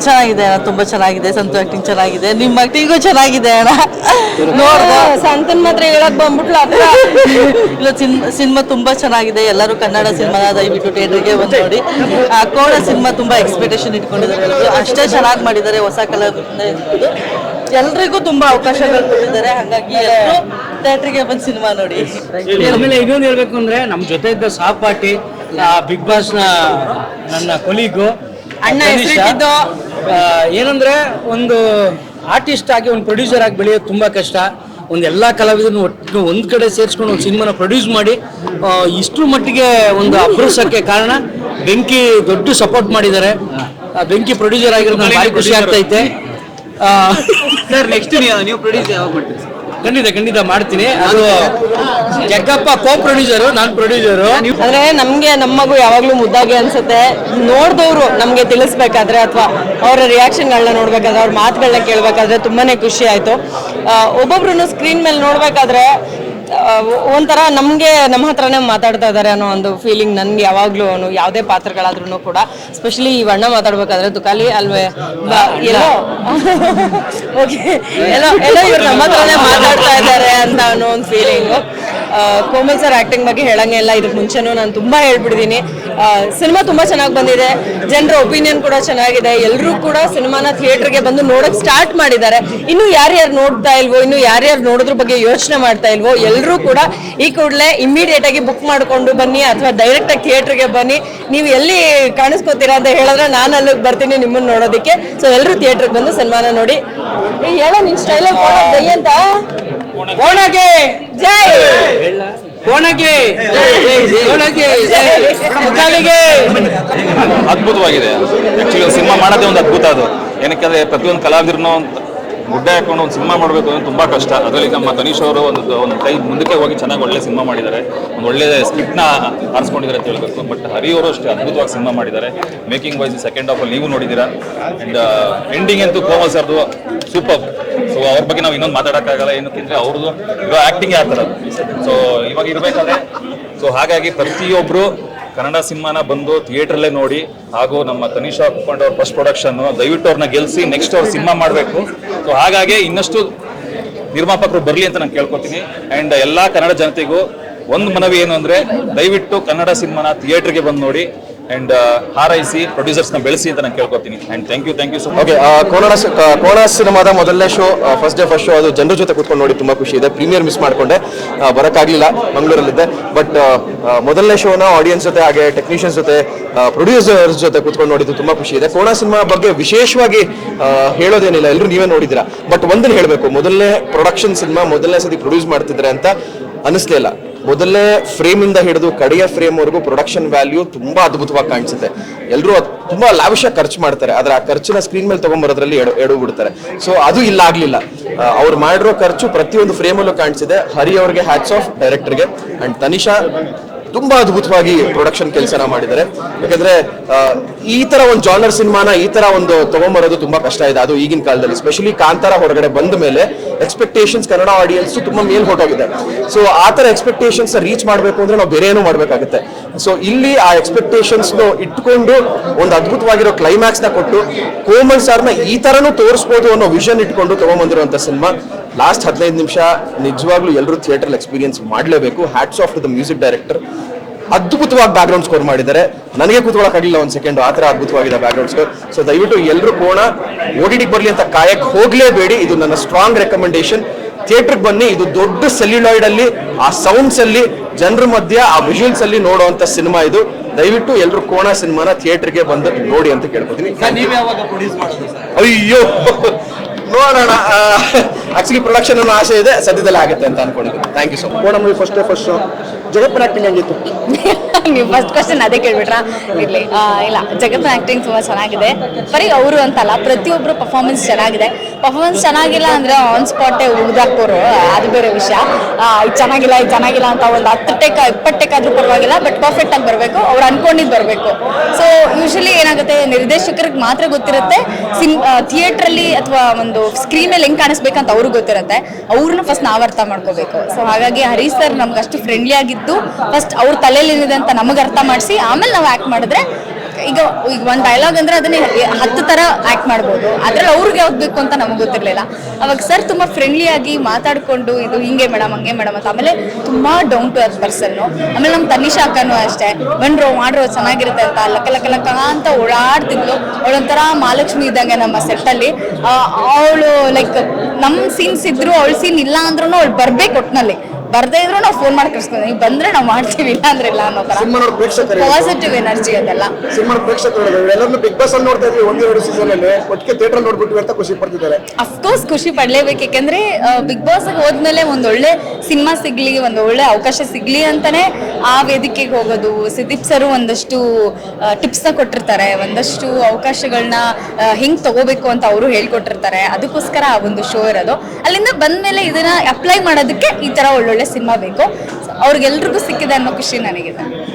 ಚೆನ್ನಾಗಿದೆ ಅಣ್ಣ, ತುಂಬಾ ಚೆನ್ನಾಗಿದೆ. ಸಂತು ಆಕ್ಟಿಂಗ್ ಚೆನ್ನಾಗಿದೆ, ನಿಮ್ಮ ಆಕ್ಟಿಂಗು ಚೆನ್ನಾಗಿದೆ ಅಣ್ಣ. ನೋಡ್ದ ಸಂತನ್ ಮಾತ್ರ ಹೇಳಕ್ ಬಂದ್ಬಿಟ್ಲ ಇಲ್ಲ, ಸಿನಿಮಾ ತುಂಬಾ ಚೆನ್ನಾಗಿದೆ. ಎಲ್ಲರೂ ಕನ್ನಡ ಸಿನಿಮಾ ದಯವಿಟ್ಟು ಥಿಯೇಟರ್ಗೆ ಬಂದು ನೋಡಿ. ಕೋಣ ಸಿನಿಮಾ ತುಂಬಾ ಎಕ್ಸ್ಪೆಕ್ಟೇಷನ್ ಇಟ್ಕೊಂಡಿದ್ದಾರೆ ಎಲ್ಲರೂ, ಅಷ್ಟೇ ಚೆನ್ನಾಗಿ ಮಾಡಿದ್ದಾರೆ. ಹೊಸ ಕಲಾವಿದರಿಂದ ಇರ್ಬೋದು, ಎಲ್ರಿಗೂ ತುಂಬಾ ಅವಕಾಶಗಳು ಕೊಟ್ಟಿದ್ದಾರೆ. ಹಾಗಾಗಿ ಎಲ್ಲರೂ ಥಿಯೇಟರ್ಗೆ ಬಂದು ಸಿನಿಮಾ ನೋಡಿ. ಆಮೇಲೆ ಇನ್ನೊಂದು ಹೇಳ್ಬೇಕು ಅಂದ್ರೆ ನಮ್ಮ ಜೊತೆ ಇದ್ದ ಸಹಪಾಠಿ ಬಿಗ್ ಬಾಸ್ ನನ್ನ ಕೊಲೀಗು ಅಣ್ಣ ಹೆಸರಿಟ್ಟಿದ್ದು ಏನಂದ್ರೆ ಒಂದು ಆರ್ಟಿಸ್ಟ್ ಆಗಿ ಒಂದು ಪ್ರೊಡ್ಯೂಸರ್ ಆಗಿ ಬೆಳೆಯೋದು ತುಂಬಾ ಕಷ್ಟ. ಎಲ್ಲ ಕಲಾವಿದರನ್ನು ಒಟ್ಟು ಒಂದ್ ಕಡೆ ಸೇರಿಸ್ಕೊಂಡು ಒಂದು ಸಿನಿಮಾನ ಪ್ರೊಡ್ಯೂಸ್ ಮಾಡಿ ಇಷ್ಟರ ಮಟ್ಟಿಗೆ ಒಂದು ಅಭ್ರಸಕ್ಕೆ ಕಾರಣ ಬೆಂಕಿ ದೊಡ್ಡ ಸಪೋರ್ಟ್ ಮಾಡಿದ್ದಾರೆ. ಬೆಂಕಿ ಪ್ರೊಡ್ಯೂಸರ್ ಆಗಿರೋದು ಭಾರಿ ಖುಷಿ ಆಗ್ತೈತೆ. ಸರ್ ನೆಕ್ಸ್ಟ್ ನೀವು ಪ್ರೊಡ್ಯೂಸ್ ಯಾವಾಗ ಮಾಡ್ತೀರಿ? ಖಂಡಿತ ಮಾಡ್ತೀನಿ. ಅದು ಜಗ್ಗಪ್ಪ ಕೋ ಪ್ರೊಡ್ಯೂಸರು, ನಾನು ಪ್ರೊಡ್ಯೂಸರು. ಅಂದ್ರೆ ನಮ್ಗೆ ನಮ್ಮ ಮಗು ಯಾವಾಗ್ಲೂ ಮುದ್ದಾಗಿ ಅನ್ಸುತ್ತೆ. ನೋಡ್ದವ್ರು ನಮ್ಗೆ ತಿಳಿಸ್ಬೇಕಾದ್ರೆ ಅಥವಾ ಅವರ ರಿಯಾಕ್ಷನ್ಗಳನ್ನ ನೋಡ್ಬೇಕಾದ್ರೆ, ಅವ್ರ ಮಾತುಗಳನ್ನ ಕೇಳ್ಬೇಕಾದ್ರೆ ತುಂಬಾನೇ ಖುಷಿ ಆಯ್ತು. ಒಬ್ಬೊಬ್ರು ಸ್ಕ್ರೀನ್ ಮೇಲೆ ನೋಡ್ಬೇಕಾದ್ರೆ ಒಂಥರ ನಮ್ಗೆ ನಮ್ಮ ಹತ್ರನೇ ಮಾತಾಡ್ತಾ ಇದ್ದಾರೆ ಅನ್ನೋ ಒಂದು ಫೀಲಿಂಗ್ ನನ್ಗೆ ಯಾವಾಗ್ಲೂ. ಯಾವುದೇ ಪಾತ್ರಗಳಾದ್ರೂ ಕೂಡ, ಸ್ಪೆಷಲಿ ಈ ವಣ್ಣ ಮಾತಾಡ್ಬೇಕಾದ್ರೆ ತುಕಾಲಿ ಅಲ್ವೇ ಎಲ್ಲೋ ಓಕೆ ಎಲ್ಲೋ ಇವ್ರು ನಮ್ಮ ಹತ್ರನೇ ಮಾತಾಡ್ತಾ ಇದ್ದಾರೆ ಅಂತ ಅನ್ನೋ ಒಂದು ಫೀಲಿಂಗು. ಕೋಮಲ್ ಸರ್ ಆಕ್ಟಿಂಗ್ ಬಗ್ಗೆ ಹೇಳಂಗೆ ಇಲ್ಲ, ಇದಕ್ಕೆ ಮುಂಚೆನೂ ನಾನು ತುಂಬಾ ಹೇಳ್ಬಿಟ್ಟಿದ್ದೀನಿ. ಸಿನಿಮಾ ತುಂಬಾ ಚೆನ್ನಾಗಿ ಬಂದಿದೆ, ಜನರ ಒಪಿನಿಯನ್ ಕೂಡ ಚೆನ್ನಾಗಿದೆ. ಎಲ್ಲರೂ ಕೂಡ ಸಿನಿಮಾನ ಥಿಯೇಟರ್ಗೆ ಬಂದು ನೋಡಕ್ ಸ್ಟಾರ್ಟ್ ಮಾಡಿದ್ದಾರೆ. ಇನ್ನು ಯಾರ್ಯಾರು ನೋಡ್ತಾ ಇಲ್ವೋ, ಇನ್ನು ಯಾರ್ಯಾರು ನೋಡೋದ್ರ ಬಗ್ಗೆ ಯೋಚನೆ ಮಾಡ್ತಾ ಇಲ್ವೋ, ಎಲ್ಲರೂ ಕೂಡ ಈ ಕೂಡಲೇ ಇಮಿಡಿಯೇಟ್ ಆಗಿ ಬುಕ್ ಮಾಡ್ಕೊಂಡು ಬನ್ನಿ ಅಥವಾ ಡೈರೆಕ್ಟ್ ಆಗಿ ಥಿಯೇಟರ್ಗೆ ಬನ್ನಿ. ನೀವು ಎಲ್ಲಿ ಕಾಣಿಸ್ಕೋತೀರಾ ಅಂತ ಹೇಳಿದ್ರೆ ನಾನು ಅಲ್ಲಿಗೆ ಬರ್ತೀನಿ ನಿಮ್ಮನ್ನ ನೋಡೋದಕ್ಕೆ. ಸೊ ಎಲ್ಲರೂ ಥಿಯೇಟರ್ಗೆ ಬಂದು ಸಿನಿಮಾನ ನೋಡಿ. ಹೇಳೋ ನಿನ್ ಸ್ಟೈಲ್ ದೈ ಅಂತ ಕೋಣಗೆ ಜೈ, ಕೋಣಗೆ ಅದ್ಭುತವಾಗಿದೆ. ಆಕ್ಚುಲಿ ಸಿನಿಮಾ ಮಾಡೋದೇ ಒಂದು ಅದ್ಭುತ. ಅದು ಏನಕ್ಕೆ ಪ್ರತಿಯೊಂದು ಕಲಾವಿದರನ್ನು ಗುಡ್ಡೆ ಹಾಕೊಂಡು ಒಂದು ಸಿನಿಮಾ ಮಾಡಬೇಕು ಅಂದ್ರೆ ತುಂಬಾ ಕಷ್ಟ. ಅದರಲ್ಲಿ ನಮ್ಮ ತನೀಶ್ ಅವರು ಒಂದು ಕೈ ಮುಂದಕ್ಕೆ ಹೋಗಿ ಚೆನ್ನಾಗಿ ಒಳ್ಳೆ ಸಿನಿಮಾ ಮಾಡಿದ್ದಾರೆ, ಒಂದು ಒಳ್ಳೆ ಸ್ಕ್ರಿಪ್ಟ್ನ ಆರಿಸ್ಕೊಂಡಿದ್ದಾರೆ ಅಂತ ಹೇಳ್ಬೇಕು. ಬಟ್ ಹರಿ ಅವರು ಅಷ್ಟೇ ಅದ್ಭುತವಾಗಿ ಸಿನಿಮಾ ಮಾಡಿದ್ದಾರೆ. ಮೇಕಿಂಗ್ ವೈಸ್ ಸೆಕೆಂಡ್ ಹಾಫ್ ಅಲ್ಲಿ ನೀವು ನೋಡಿದ್ದೀರಾ. ಅಂಡ್ ಎಂಡಿಂಗ್ ಅಂತೂ ಕೋಮಲ್ ಸರ್ದು ಸೂಪರ್. ಸೊ ಅವ್ರ ಬಗ್ಗೆ ನಾವು ಇನ್ನೊಂದು ಮಾತಾಡೋಕ್ಕಾಗಲ್ಲ, ಏನಕ್ಕಿಂದ್ರೆ ಅವ್ರದ್ದು ಇರೋ ಆಕ್ಟಿಂಗ್ ಆ ಥರ. ಸೊ ಇವಾಗ ಇರಬೇಕಾದ್ರೆ ಸೊ ಹಾಗಾಗಿ ಪ್ರತಿಯೊಬ್ಬರು ಕನ್ನಡ ಸಿನಿಮಾನ ಬಂದು ಥಿಯೇಟ್ರಲ್ಲೇ ನೋಡಿ. ಹಾಗೂ ನಮ್ಮ ತನಿಷಾ ಕುಪ್ಪಂಡ್ ಅವ್ರ ಫಸ್ಟ್ ಪ್ರೊಡಕ್ಷನ್, ದಯವಿಟ್ಟು ಅವ್ರನ್ನ ಗೆಲ್ಲಿಸಿ ನೆಕ್ಸ್ಟ್ ಅವ್ರು ಸಿನಿಮಾ ಮಾಡಬೇಕು. ಸೊ ಹಾಗಾಗಿ ಇನ್ನಷ್ಟು ನಿರ್ಮಾಪಕರು ಬರಲಿ ಅಂತ ನಾನು ಕೇಳ್ಕೊತೀನಿ. ಆ್ಯಂಡ್ ಎಲ್ಲ ಕನ್ನಡ ಜನತೆಗೂ ಒಂದು ಮನವಿ ಏನು ಅಂದರೆ, ದಯವಿಟ್ಟು ಕನ್ನಡ ಸಿನಿಮಾನ ಥಿಯೇಟ್ರಿಗೆ ಬಂದು ನೋಡಿ ಅಂಡ್ ಹಾರೈಸಿ ಪ್ರೊಡ್ಯೂಸರ್ಸ್ನ ಬೆಳೆಸಿ ಅಂತ ನಾನು ಕೇಳ್ಕೊತೀನಿ. And thank you so much. Okay, Kona ಸಿನಿಮಾದ ಮೊದಲನೇ ಶೋ, ಫಸ್ಟ್ ಶೋ ಅದು ಜನರ ಜೊತೆ ಕೂತ್ಕೊಂಡು ನೋಡಿ ತುಂಬಾ ಖುಷಿ ಇದೆ. ಪ್ರೀಮಿಯರ್ ಮಿಸ್ ಮಾಡ್ಕೊಂಡೆ, ಬರೋಕ್ಕಾಗಲಿಲ್ಲ, ಮಂಗಳೂರಲ್ಲಿದ್ದೆ. ಬಟ್ ಮೊದಲನೇ ಶೋನ ಆಡಿಯನ್ಸ್ ಜೊತೆ ಹಾಗೆ ಟೆಕ್ನಿಷಿಯನ್ಸ್ ಜೊತೆ ಪ್ರೊಡ್ಯೂಸರ್ಸ್ ಜೊತೆ ಕೂತ್ಕೊಂಡು ನೋಡಿದ್ದು ತುಂಬಾ ಖುಷಿ ಇದೆ. ಕೋಣ ಸಿನಿಮಾ ಬಗ್ಗೆ ವಿಶೇಷವಾಗಿ ಹೇಳೋದೇನಿಲ್ಲ, ಎಲ್ಲರೂ ನೀವೇ ನೋಡಿದ್ದೀರಾ. ಬಟ್ ಒಂದನ್ನು ಹೇಳಬೇಕು, ಮೊದಲನೇ ಪ್ರೊಡಕ್ಷನ್ ಸಿನಿಮಾ ಮೊದಲನೇ ಸತಿ ಪ್ರೊಡ್ಯೂಸ್ ಮಾಡ್ತಿದ್ರೆ ಅಂತ ಅನಿಸ್ಲಿಲ್ಲ. ಮೊದಲನೇ ಫ್ರೇಮ್ ಇಂದ ಹಿಡಿದು ಕಡೆಯ ಫ್ರೇಮ್ ವರೆಗೂ ಪ್ರೊಡಕ್ಷನ್ ವ್ಯಾಲ್ಯೂ ತುಂಬಾ ಅದ್ಭುತವಾಗಿ ಕಾಣಿಸುತ್ತೆ. ಎಲ್ಲರೂ ತುಂಬಾ ಲಾವಿಷಾಗಿ ಖರ್ಚು ಮಾಡ್ತಾರೆ, ಆದ್ರೆ ಆ ಖರ್ಚಿನ ಸ್ಕ್ರೀನ್ ಮೇಲೆ ತಗೊಂಡ್ಬರೋದ್ರಲ್ಲಿ ಎಡು ಬಿಡ್ತಾರೆ. ಸೊ ಅದು ಇಲ್ಲ ಆಗ್ಲಿಲ್ಲ. ಅವ್ರು ಮಾಡಿರೋ ಖರ್ಚು ಪ್ರತಿಯೊಂದು ಫ್ರೇಮಲ್ಲೂ ಕಾಣಿಸಿದೆ. ಹರಿ ಅವ್ರಿಗೆ ಹ್ಯಾಟ್ಸ್ ಆಫ್, ಡೈರೆಕ್ಟರ್ಗೆ. ಅಂಡ್ ತನಿಷಾ ತುಂಬಾ ಅದ್ಭುತವಾಗಿ ಪ್ರೊಡಕ್ಷನ್ ಕೆಲಸನ ಮಾಡಿದ್ದಾರೆ. ಯಾಕಂದ್ರೆ ಈ ತರ ಒಂದು ಜಾನರ್ ಸಿನಿಮಾನ ಈ ತರ ಒಂದು ತಗೊಂಡ್ಬರೋದು ತುಂಬಾ ಕಷ್ಟ ಇದೆ, ಅದು ಈಗಿನ ಕಾಲದಲ್ಲಿ. ಸ್ಪೆಷಲಿ ಕಾಂತಾರ ಹೊರಗಡೆ ಬಂದ ಮೇಲೆ ಎಕ್ಸ್ಪೆಕ್ಟೇಷನ್ಸ್ ಕನ್ನಡ ಆಡಿಯನ್ಸ್ ತುಂಬಾ ಮೇಲ್ ಹೊರಟೋಗಿದೆ. ಸೊ ಆ ತರ ಎಕ್ಸ್ಪೆಕ್ಟೇಷನ್ಸ್ ರೀಚ್ ಮಾಡಬೇಕು ಅಂದ್ರೆ ನಾವು ಬೇರೆ ಏನೋ ಮಾಡ್ಬೇಕಾಗುತ್ತೆ. ಸೊ ಇಲ್ಲಿ ಆ ಎಕ್ಸ್ಪೆಕ್ಟೇಷನ್ಸ್ ಇಟ್ಕೊಂಡು ಒಂದು ಅದ್ಭುತವಾಗಿರೋ ಕ್ಲೈಮ್ಯಾಕ್ಸ್ ನ ಕೊಟ್ಟು ಕೋಮಲ್ ಸರ್ನ ಈ ತರನು ತೋರಿಸಬಹುದು ಅನ್ನೋ ವಿಷನ್ ಇಟ್ಕೊಂಡು ತಗೊಂಡ್ಬಂದಿರುವಂತ ಸಿನಿಮಾ. ಲಾಸ್ಟ್ 15 ನಿಮಿಷ ನಿಜವಾಗ್ಲೂ ಎಲ್ಲರೂ ಥಿಯೇಟರ್ ಎಕ್ಸ್ಪೀರಿಯನ್ಸ್ ಮಾಡಲೇಬೇಕು. Hats off to the music director. ಅದ್ಭುತವಾಗಿ ಬ್ಯಾಕ್ ಗ್ರೌಂಡ್ ಸ್ಕೋರ್ ಮಾಡಿದ್ದಾರೆ. ನನಗೆ ಕೂತ್ಕೊಳ್ಳೋಕ್ಕಾಗಲಿಲ್ಲ ಒಂದು ಸೆಕೆಂಡ್, ಆ ಥರ ಅದ್ಭುತವಾಗಿದೆ ಬ್ಯಾಕ್ ಗ್ರೌಂಡ್ ಸ್ಕೋರ್. ಸೊ ದಯವಿಟ್ಟು ಎಲ್ಲರೂ ಕೋಣ OTT ಬರಲಿ ಅಂತ ಕಾಯಕ್ಕೆ ಹೋಗ್ಲೇಬೇಡಿ. ಇದು ನನ್ನ ಸ್ಟ್ರಾಂಗ್ ರೆಕಮೆಂಡೇಶನ್. ಥಿಯೇಟರ್ಗೆ ಬನ್ನಿ. ಇದು ದೊಡ್ಡ ಸೆಲ್ಯುಲಾಯ್ಡ್ ಅಲ್ಲಿ, ಆ ಸೌಂಡ್ಸ್ ಅಲ್ಲಿ, ಜನರ ಮಧ್ಯೆ ಆ ವಿಜುವಲ್ಸ್ ಅಲ್ಲಿ ನೋಡುವಂತ ಸಿನಿಮಾ ಇದು. ದಯವಿಟ್ಟು ಎಲ್ಲರೂ ಕೋಣ ಸಿನಿಮಾನ ಥಿಯೇಟರ್ಗೆ ಬಂದು ನೋಡಿ ಅಂತ ಕೇಳ್ಕೊತೀನಿ. ಅಯ್ಯೋ ನೋಡೋಣ. ಆಕ್ಚುಲಿ ಪ್ರೊಡಕ್ಷನ್ ಅನ್ನೋ ಆಸೆ ಇದೆ, ಸದ್ಯದಲ್ಲೇ ಆಗುತ್ತೆ ಅಂತ ಅನ್ಕೊಂಡಿದ್ದೀನಿ. Thank you so much. Kona movie first show ಜಗಪ್ಪನ ಆಕ್ಟಿಂಗ್ ಹೆಂಗಿತ್ತು? ನೀವು ಫಸ್ಟ್ ಕ್ವಶನ್ ಅದೇ ಕೇಳ್ಬಿಟ್ರಾ? ಇರ್ಲಿ, ಇಲ್ಲ, ಜಗತ್ತಿನ ಆಕ್ಟಿಂಗ್ ತುಂಬಾ ಚೆನ್ನಾಗಿದೆ. ಬರೀ ಅವರು ಅಂತಲ್ಲ, ಪ್ರತಿಯೊಬ್ಬರು ಪರ್ಫಾರ್ಮೆನ್ಸ್ ಚೆನ್ನಾಗಿದೆ. ಪರ್ಫಾರ್ಮೆನ್ಸ್ ಚೆನ್ನಾಗಿಲ್ಲ ಅಂದ್ರೆ ಆನ್ ಸ್ಪಾಟೇ ಉಗ್ದಾಕೋರು, ಅದು ಬೇರೆ ವಿಷಯ. ಇದು ಚೆನ್ನಾಗಿಲ್ಲ ಅಂತ ಒಂದು 10 ಟೇಕ್ 20 ಟೇಕ್ ಆದ್ರೂ ಪರವಾಗಿಲ್ಲ, ಬಟ್ ಪರ್ಫೆಕ್ಟ್ ಆಗಿ ಬರಬೇಕು, ಅವ್ರು ಅನ್ಕೊಂಡಿದ್ದು ಬರಬೇಕು. ಸೊ ಯೂಶಲಿ ಏನಾಗುತ್ತೆ, ನಿರ್ದೇಶಕರಿಗೆ ಮಾತ್ರ ಗೊತ್ತಿರುತ್ತೆ ಥಿಯೇಟ್ರಲ್ಲಿ ಅಥವಾ ಒಂದು ಸ್ಕ್ರೀನ್ ಅಲ್ಲಿ ಹೆಂಗ್ ಕಾಣಿಸ್ಬೇಕಂತ ಅವ್ರಿಗೆ ಗೊತ್ತಿರುತ್ತೆ. ಅವ್ರನ್ನ ಫಸ್ಟ್ ನಾವು ಅರ್ಥ ಮಾಡ್ಕೋಬೇಕು. ಸೊ ಹಾಗಾಗಿ ಹರಿ ಸರ್ ನಮ್ಗೆ ಅಷ್ಟು ಫ್ರೆಂಡ್ಲಿ ಆಗಿದ್ದು, ಫಸ್ಟ್ ಅವ್ರ ತಲೆಯಲ್ಲಿ ಏನಿದೆ ಅಂತ ನಮಗೆ ಅರ್ಥ ಮಾಡಿಸಿ ಆಮೇಲೆ ನಾವು ಆಕ್ಟ್ ಮಾಡಿದ್ರೆ ಈಗ ಒಂದು ಡೈಲಾಗ್ ಅಂದ್ರೆ ಅದನ್ನ 10 ತರ ಆಕ್ಟ್ ಮಾಡ್ಬೋದು, ಅದ್ರಲ್ಲಿ ಅವ್ರಿಗೆ ಯಾವ್ದು ಬೇಕು ಅಂತ ನಮಗೆ ಗೊತ್ತಿರಲಿಲ್ಲ. ಅವಾಗ ಸರ್ ತುಂಬಾ ಫ್ರೆಂಡ್ಲಿ ಆಗಿ ಮಾತಾಡ್ಕೊಂಡು ಇದು ಹಿಂಗೆ ಮೇಡಮ್ ಹಂಗೆ ಮೇಡಮ್ ಅಂತ, ಆಮೇಲೆ ತುಂಬಾ ಡೌನ್ ಟು ಅರ್ತ್ ಪರ್ಸನ್. ಆಮೇಲೆ ನಮ್ಮ ತನಿಷಾ ಅಕ್ಕನೂ ಅಷ್ಟೇ, ಬನ್ರೋ ಮಾಡ್ರೋ ಚೆನ್ನಾಗಿರುತ್ತೆ ಅಂತ ಲಕ್ಕ ಅಂತ ಓಡಾಡ್ತಿದ್ಲು. ಅವಳೊಂಥರ ಮಹಾಲಕ್ಷ್ಮಿ ಇದ್ದಂಗೆ ನಮ್ಮ ಸೆಟ್ಟಲ್ಲಿ. ಅವಳು ಲೈಕ್ ನಮ್ಮ ಸೀನ್ಸ್ ಇದ್ರು ಅವಳ ಸೀನ್ ಇಲ್ಲ ಅಂದ್ರೂ ಅವಳು ಬರ್ಬೇಕು ಒಟ್ಟಿನಲ್ಲಿ, ಬರ್ದೇ ಇದ್ರು ನಾವು ಫೋನ್ ಮಾಡಿ ಕರ್ಸ್ಕೊಂಡು ನೀವು ಬಂದ್ರೆ ನಾವು ಮಾಡ್ತೀವಿ, ಇಲ್ಲ ಅಂದ್ರೆ ಇಲ್ಲ ಅನ್ನೋ ತರ ಪಾಸಿಟಿವ್ ಎನರ್ಜಿ ಅದೆಲ್ಲ. ಸಿನಿಮಾ ಪ್ರೇಕ್ಷಕರು ಎಲ್ಲರೂ ಬಿಗ್ ಬಾಸ್ ಅಲ್ಲಿ ನೋಡ್ತಾ ಇದ್ವಿ, 1-2 ಸೀಸನ್ ಅಲ್ಲಿ ಒಟ್ಟಿಗೆ ಥಿಯೇಟರ್ ನೋಡ್ಬಿಟ್ಟು ಅಂತ ಖುಷಿ ಪಡ್ತಿದ್ದಾರೆ. ಅಫ್ಕೋರ್ಸ್ ಖುಷಿ ಪಡ್ಲೇಬೇಕು, ಯಾಕಂದ್ರೆ ಬಿಗ್ ಬಾಸ್ ಹೋದ್ಮೇಲೆ ಒಂದು ಒಳ್ಳೆ ಸಿನಿಮಾ ಸಿಗ್ಲಿ, ಒಂದು ಒಳ್ಳೆ ಅವಕಾಶ ಸಿಗ್ಲಿ ಅಂತಾನೆ ಆ ವೇದಿಕೆಗೆ ಹೋಗೋದು. ಸುದೀಪ್ ಸರ್ ಒಂದಷ್ಟು ಟಿಪ್ಸ್ ನ ಕೊಟ್ಟಿರ್ತಾರೆ, ಒಂದಷ್ಟು ಅವಕಾಶಗಳನ್ನ ಹೆಂಗ್ ತಗೋಬೇಕು ಅಂತ ಅವರು ಹೇಳ್ಕೊಟ್ಟಿರ್ತಾರೆ. ಅದಕ್ಕೋಸ್ಕರ ಆ ಒಂದು ಶೋ ಇರೋದು. ಅಲ್ಲಿಂದ ಬಂದ್ಮೇಲೆ ಇದನ್ನ ಅಪ್ಲೈ ಮಾಡೋದಕ್ಕೆ ಈ ತರ ಒಳ್ಳೊಳ್ಳೆ ಸಿನಿಮಾ ಬೇಕು. ಅವ್ರಿಗೆಲ್ರಿಗೂ ಸಿಕ್ಕಿದೆ ಅನ್ನೋ ಖುಷಿ ನನಗಿದೆ.